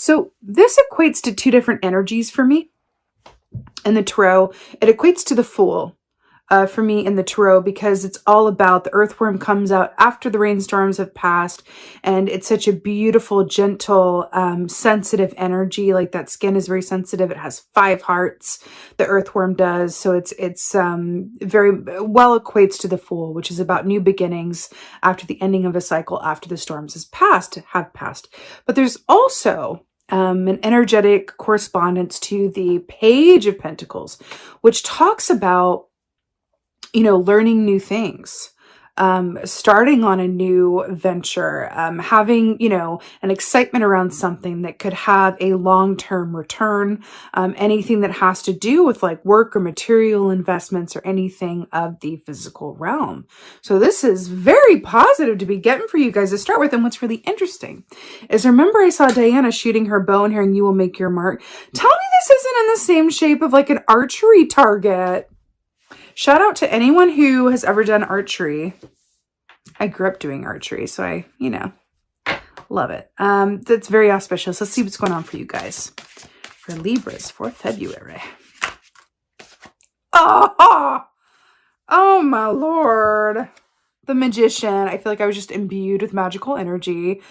So this equates to two different energies for me in the tarot. It equates to the Fool for me in the tarot, because it's all about the earthworm comes out after the rainstorms have passed, and it's such a beautiful, gentle, sensitive energy. Like, that skin is very sensitive. It has 5 hearts, the earthworm does. So it's very well equates to the Fool, which is about new beginnings after the ending of a cycle, after the storms have passed. But there's also an energetic correspondence to the Page of Pentacles, which talks about, learning new things, starting on a new venture, having, an excitement around something that could have a long-term return, anything that has to do with like work or material investments or anything of the physical realm. So this is very positive to be getting for you guys to start with. And what's really interesting is, remember I saw Diana shooting her bow and hearing "you will make your mark." Tell me this isn't in the same shape of like an archery target. Shout out to anyone who has ever done archery. I grew up doing archery, so I, love it. That's very auspicious. Let's see what's going on for you guys for Libras for February. Oh my Lord. The Magician. I feel like I was just imbued with magical energy.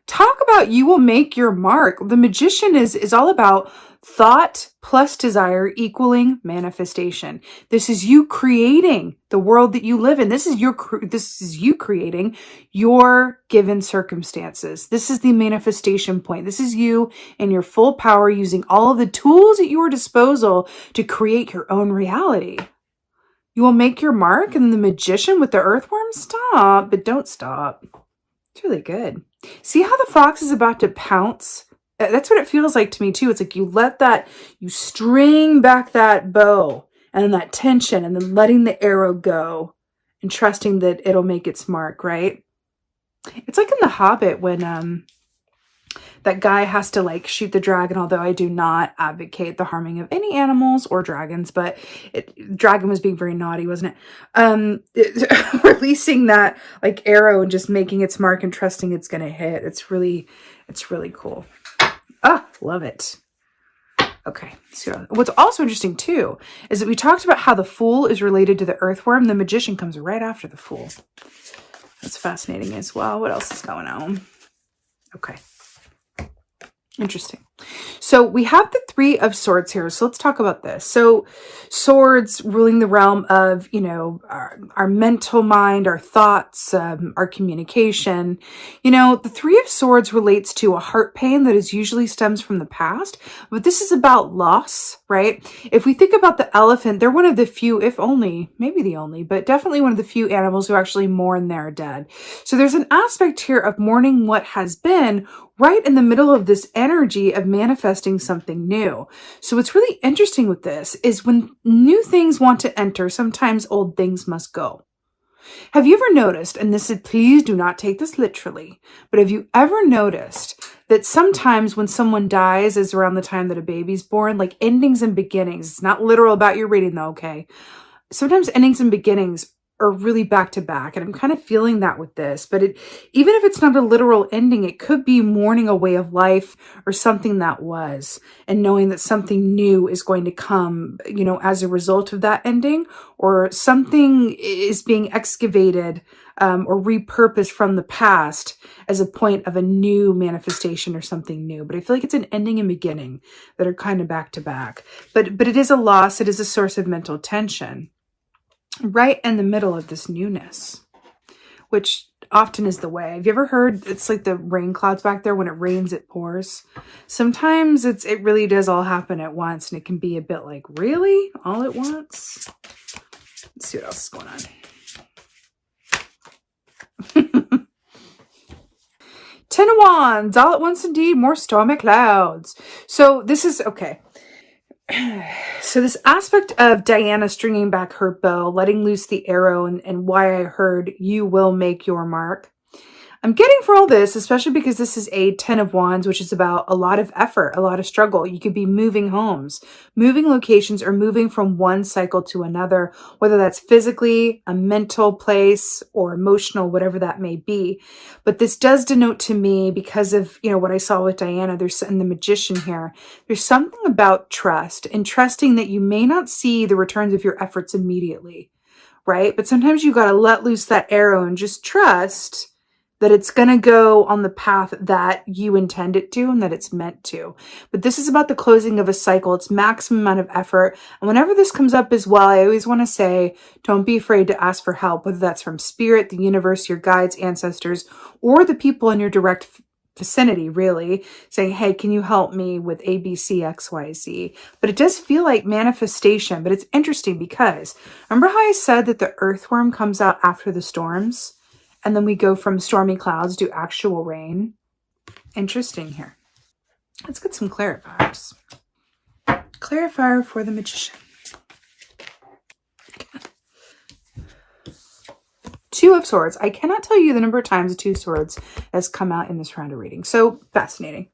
Talk about you will make your mark. The Magician is all about thought plus desire equaling manifestation. This is you creating the world that you live in. This is you creating your given circumstances. This is the manifestation point. This is you in your full power, using all of the tools at your disposal to create your own reality. You will make your mark. And the Magician with the earthworm, stop, but don't stop. It's really good. See how the fox is about to pounce? That's what it feels like to me too. It's like you string back that bow and then that tension, and then letting the arrow go and trusting that it'll make its mark, right? It's like in The Hobbit when that guy has to like shoot the dragon, although I do not advocate the harming of any animals or dragons, but dragon was being very naughty, wasn't it? Releasing that like arrow and just making its mark and trusting it's going to hit. It's really cool. Ah, love it. Okay. So what's also interesting too is that we talked about how the Fool is related to the earthworm. The Magician comes right after the Fool. That's fascinating as well. What else is going on? Okay. Interesting. So we have the 3 of Swords here. So let's talk about this. So swords ruling the realm of, our mental mind, our thoughts, our communication. The 3 of Swords relates to a heart pain that is usually stems from the past, but this is about loss, right? If we think about the elephant, they're one of the few, if only, maybe the only, but definitely one of the few animals who actually mourn their dead. So there's an aspect here of mourning what has been, right in the middle of this energy of manifesting something new. So what's really interesting with this is when new things want to enter, sometimes old things must go. Have you ever noticed, and this is, please do not take this literally, but have you ever noticed that sometimes when someone dies is around the time that a baby's born, like endings and beginnings, it's not literal about your reading though, okay? Sometimes endings and beginnings are really back to back. And I'm kind of feeling that with this, but even if it's not a literal ending, it could be mourning a way of life or something that was, and knowing that something new is going to come, as a result of that ending, or something is being excavated or repurposed from the past as a point of a new manifestation or something new. But I feel like it's an ending and beginning that are kind of back to back, but it is a loss. It is a source of mental tension right in the middle of this newness, which often is the way. Have you ever heard it's like the rain clouds back there? When it rains, it pours. Sometimes it really does all happen at once, and it can be a bit like, really? All at once? Let's see what else is going on. 10 of Wands, all at once indeed, more stormy clouds. So this is, okay. So this aspect of Diana stringing back her bow, letting loose the arrow, and why I heard you will make your mark. I'm getting for all this, especially because this is a 10 of Wands, which is about a lot of effort, a lot of struggle. You could be moving homes, moving locations, or moving from one cycle to another, whether that's physically, a mental place, or emotional, whatever that may be. But this does denote to me, because of, what I saw with Diana, there's in the Magician here, there's something about trust and trusting that you may not see the returns of your efforts immediately, right? But sometimes you got to let loose that arrow and just trust that it's going to go on the path that you intend it to and that it's meant to. But this is about the closing of a cycle. It's maximum amount of effort. And whenever this comes up as well, I always want to say, don't be afraid to ask for help, whether that's from spirit, the universe, your guides, ancestors, or the people in your direct vicinity, really, saying, hey, can you help me with A, B, C, X, Y, Z? But it does feel like manifestation. But it's interesting because remember how I said that the earthworm comes out after the storms? And then we go from stormy clouds to actual rain. Interesting here. Let's get some clarifiers. Clarifier for the Magician. Two of Swords. I cannot tell you the number of times the Two of Swords has come out in this round of reading. So fascinating.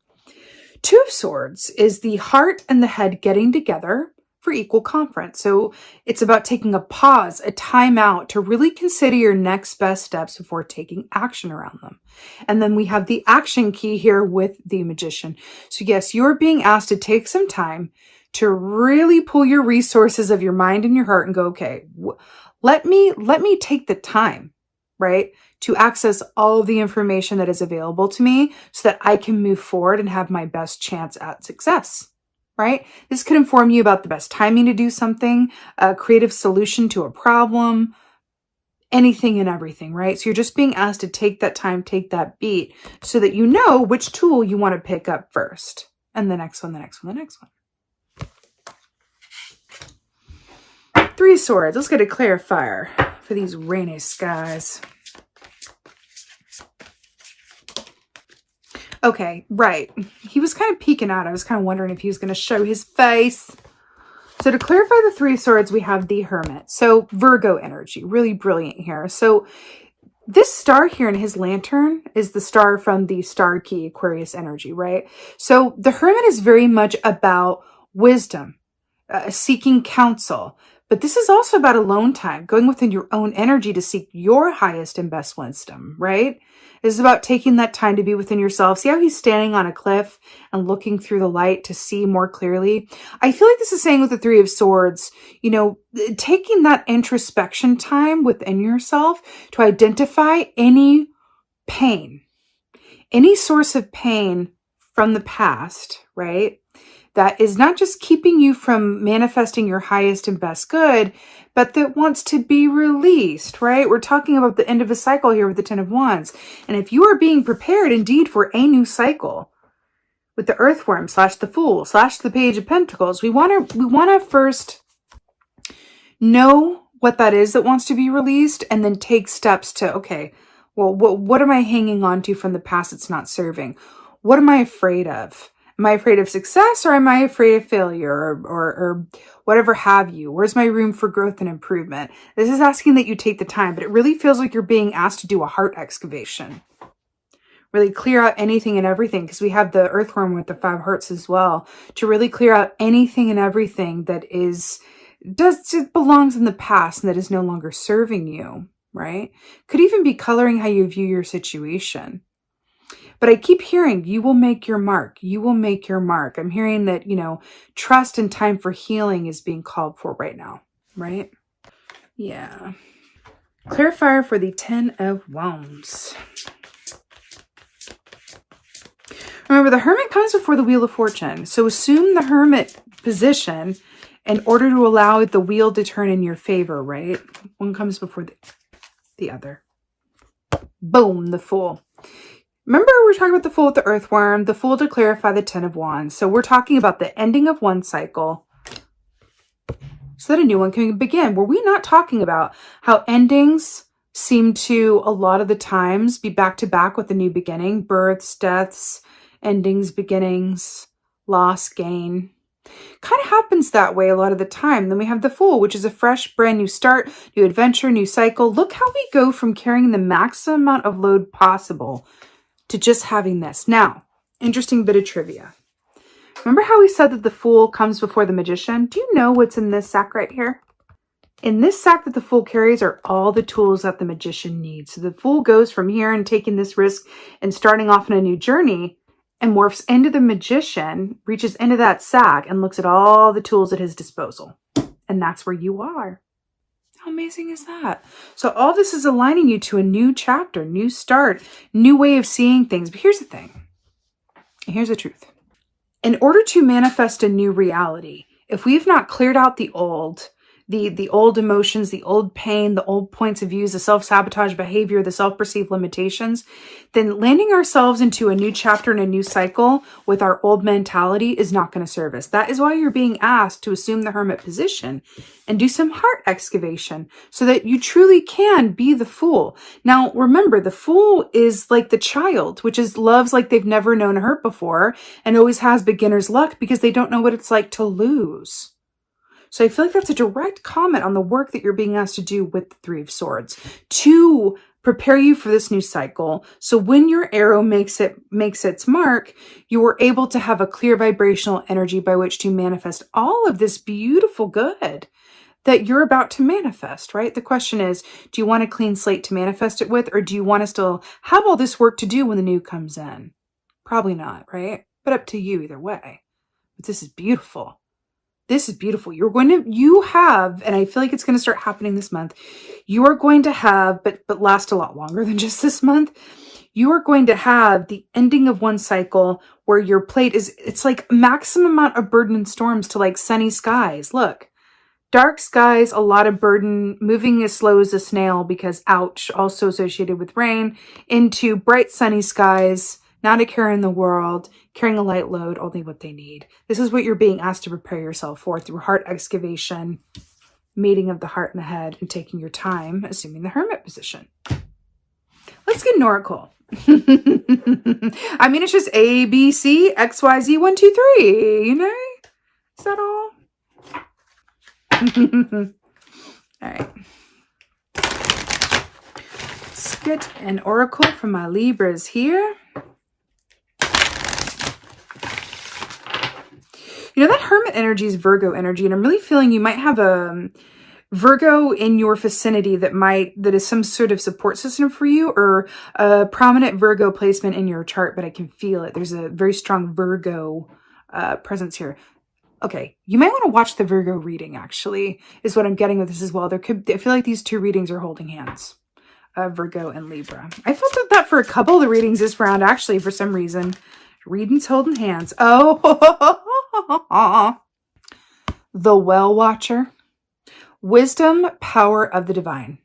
Two of Swords is the heart and the head getting together for equal conference. So it's about taking a pause, a time out to really consider your next best steps before taking action around them. And then we have the action key here with the Magician. So yes, you're being asked to take some time to really pull your resources of your mind and your heart and go, okay, let me take the time, right, to access all of the information that is available to me so that I can move forward and have my best chance at success. Right? This could inform you about the best timing to do something, a creative solution to a problem, anything and everything, right? So you're just being asked to take that time, take that beat so that you know which tool you want to pick up first. And the next one, the next one, the next one. Three of Swords. Let's get a clarifier for these rainy skies. Okay, right. He was kind of peeking out. I was kind of wondering if he was going to show his face. So to clarify the Three of Swords, we have the Hermit. So Virgo energy, really brilliant here. So this star here in his lantern is the star from the star key Aquarius energy, right? So the Hermit is very much about wisdom, seeking counsel. But this is also about alone time, going within your own energy to seek your highest and best wisdom, right? This is about taking that time to be within yourself. See how he's standing on a cliff and looking through the light to see more clearly? I feel like this is saying with the Three of Swords, taking that introspection time within yourself to identify any pain, any source of pain from the past, right? That is not just keeping you from manifesting your highest and best good, but that wants to be released, right? We're talking about the end of a cycle here with the Ten of Wands. And if you are being prepared indeed for a new cycle with the Earthworm / the Fool / the Page of Pentacles, we want to first know what that is that wants to be released and then take steps to, okay, well, what am I hanging on to from the past that's not serving? What am I afraid of? Am I afraid of success or am I afraid of failure or whatever have you? Where's my room for growth and improvement? This is asking that you take the time, but it really feels like you're being asked to do a heart excavation. Really clear out anything and everything, because we have the Earthworm with the 5 hearts as well, to really clear out anything and everything that just belongs in the past and that is no longer serving you, right? Could even be coloring how you view your situation. But I keep hearing, you will make your mark. You will make your mark. I'm hearing that, trust and time for healing is being called for right now, right? Yeah. Clarifier for the Ten of Wands. Remember, the Hermit comes before the Wheel of Fortune. So assume the Hermit position in order to allow the wheel to turn in your favor, right? One comes before the other. Boom, the Fool. Remember, we're talking about the Fool with the Earthworm, the Fool to clarify the Ten of Wands. So we're talking about the ending of one cycle so that a new one can begin. Were we not talking about how endings seem to, a lot of the times, be back to back with a new beginning? Births, deaths, endings, beginnings, loss, gain. Kind of happens that way a lot of the time. Then we have the Fool, which is a fresh, brand new start, new adventure, new cycle. Look how we go from carrying the maximum amount of load possible to just having this. Now, interesting bit of trivia. Remember how we said that the Fool comes before the Magician? Do you know what's in this sack right here? In this sack that the Fool carries are all the tools that the Magician needs. So the Fool goes from here and taking this risk and starting off on a new journey and morphs into the Magician, reaches into that sack and looks at all the tools at his disposal. And that's where you are. How amazing is that? So all this is aligning you to a new chapter, new start, new way of seeing things. But here's the thing. Here's the truth. In order to manifest a new reality, if we've not cleared out the old emotions, the old pain, the old points of views, the self-sabotage behavior, the self-perceived limitations, then landing ourselves into a new chapter and a new cycle with our old mentality is not going to serve us. That is why you're being asked to assume the hermit position and do some heart excavation so that you truly can be the Fool. Now, remember, the Fool is like the child, which is loves like they've never known hurt before and always has beginner's luck because they don't know what it's like to lose. So I feel like that's a direct comment on the work that you're being asked to do with the Three of Swords to prepare you for this new cycle. So when your arrow makes its mark, you are able to have a clear vibrational energy by which to manifest all of this beautiful good that you're about to manifest, right? The question is, do you want a clean slate to manifest it with, or do you want to still have all this work to do when the new comes in? Probably not, right? But up to you either way. But this is beautiful. This is beautiful. You have, and I feel like it's going to start happening this month. You are going to have, but last a lot longer than just this month. You are going to have the ending of one cycle where your plate it's like maximum amount of burden and storms to like sunny skies. Look, dark skies, a lot of burden, moving as slow as a snail because ouch, also associated with rain, into bright sunny skies, not a care in the world, carrying a light load, only what they need. This is what you're being asked to prepare yourself for through heart excavation, meeting of the heart and the head, and taking your time, assuming the hermit position. Let's get an oracle. I mean, it's just A, B, C, X, Y, Z, 1, 2, 3, you know? Is that all? All right. Let's get an oracle from my Libras here. You know, that hermit energy is Virgo energy, and I'm really feeling you might have a Virgo in your vicinity that is some sort of support system for you, or a prominent Virgo placement in your chart, but I can feel it. There's a very strong Virgo presence here. Okay, you might want to watch the Virgo reading, actually, is what I'm getting with this as well. I feel like these two readings are holding hands, Virgo and Libra. I felt that for a couple of the readings this round, actually, for some reason. Readings holding hands. Oh, the Well Watcher. Wisdom, power of the divine.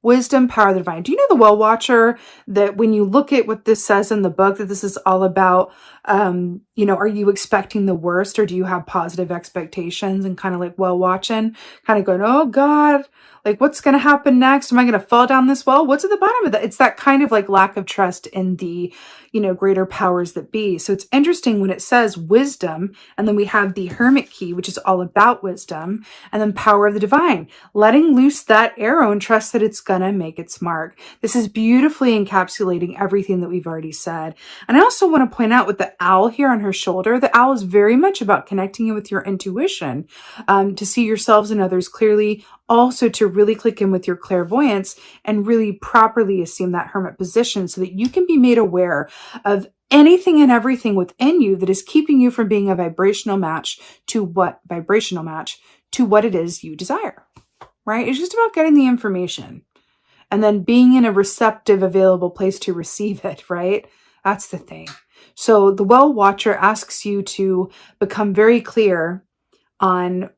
Wisdom, power of the divine. Do you know the Well Watcher, that when you look at what this says in the book, that this is all about, you know, are you expecting the worst, or do you have positive expectations and kind of like well watching, kind of going, oh God, like what's going to happen next? Am I going to fall down this well? What's at the bottom of that? It's that kind of like lack of trust in the, you know, greater powers that be. So it's interesting when it says wisdom, and then we have the Hermit key, which is all about wisdom, and then power of the divine, letting loose that arrow and trust that it's going to make its mark. This is beautifully encapsulating everything that we've already said. And I also want to point out with the owl here on her shoulder, the owl is very much about connecting you with your intuition, to see yourselves and others clearly, also to really click in with your clairvoyance and really properly assume that hermit position so that you can be made aware of anything and everything within you that is keeping you from being a vibrational match to what it is you desire, right? It's just about getting the information and then being in a receptive, available place to receive it, right? That's the thing. So the Well Watcher asks you to become very clear on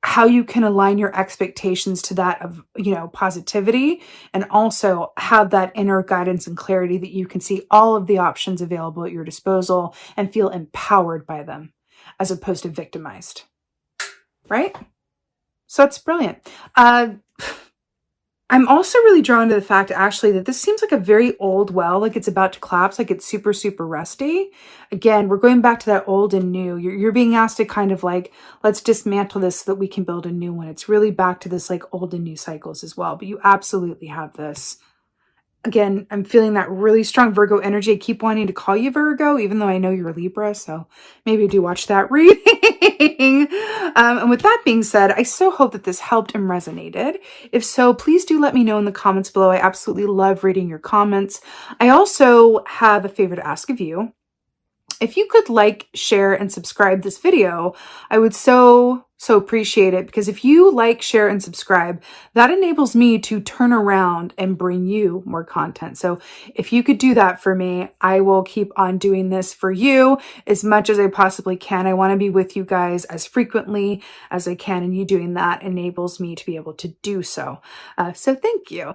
how you can align your expectations to that of, you know, positivity, and also have that inner guidance and clarity that you can see all of the options available at your disposal and feel empowered by them as opposed to victimized, right? So it's brilliant. I'm also really drawn to the fact, actually, that this seems like a very old well, like it's about to collapse, like it's super, super rusty. Again, we're going back to that old and new. You're being asked to kind of like, let's dismantle this so that we can build a new one. It's really back to this like old and new cycles as well. But you absolutely have this. Again, I'm feeling that really strong Virgo energy. I keep wanting to call you Virgo, even though I know you're a Libra, so maybe do watch that reading. And with that being said, I so hope that this helped and resonated. If so, please do let me know in the comments below. I absolutely love reading your comments. I also have a favor to ask of you. If you could like, share, and subscribe this video, I would so appreciate it, because if you like, share, and subscribe, that enables me to turn around and bring you more content. So if you could do that for me, I will keep on doing this for you as much as I possibly can. I want to be with you guys as frequently as I can, and you doing that enables me to be able to do so. So thank you.